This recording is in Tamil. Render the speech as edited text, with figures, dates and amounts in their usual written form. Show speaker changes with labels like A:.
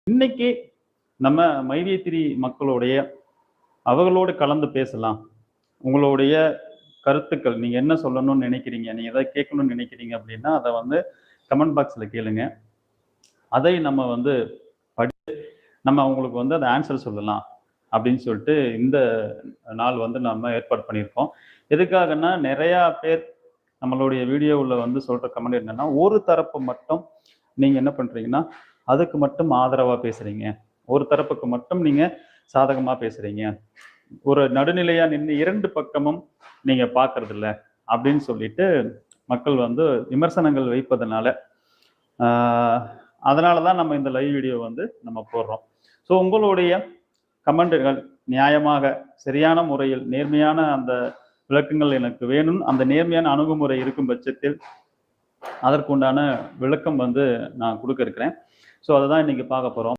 A: இன்னைக்கு நம்ம மைவிய3 மக்களுடைய அவர்களோடு கலந்து பேசலாம். உங்களுடைய கருத்துக்கள், நீங்க என்ன சொல்லணும்னு நினைக்கிறீங்க, நீங்க எதாவது கேட்கணும்னு நினைக்கிறீங்க அப்படின்னா அதை வந்து கமெண்ட் பாக்ஸ்ல கேளுங்க. அதை நம்ம வந்து படித்து நம்ம உங்களுக்கு வந்து அந்த ஆன்சர் சொல்லலாம் அப்படின்னு சொல்லிட்டு இந்த நாள் வந்து நம்ம ஏற்பாடு பண்ணியிருக்கோம். எதுக்காகன்னா நிறையா பேர் நம்மளுடைய வீடியோவில் வந்து சொல்ற கமெண்ட் என்னன்னா, ஒரு தரப்பு மட்டும் நீங்க என்ன பண்றீங்கன்னா அதுக்கு மட்டும் ஆதரவா பேசுறீங்க, ஒரு தரப்புக்கு மட்டும் நீங்க சாதகமா பேசுறீங்க, ஒரு நடுநிலையா நின்று 2 பக்கமும் நீங்க பார்க்கறது இல்ல அப்படின்னு சொல்லிட்டு மக்கள் வந்து விமர்சனங்கள் வைப்பதனால அதனால தான் நம்ம இந்த லைவ் வீடியோ வந்து நம்ம போடுறோம். ஸோ உங்களுடைய கமெண்ட்டுகள் நியாயமாக சரியான முறையில் நேர்மையான அந்த விளக்கங்கள் எனக்கு வேணும். அந்த நேர்மையான அணுகுமுறை இருக்கும் பட்சத்தில் அதற்குண்டான விளக்கம் வந்து நான் கொடுக்க இருக்கிறேன். ஸோ அதை தான் இன்னைக்கு பார்க்க போகிறோம்.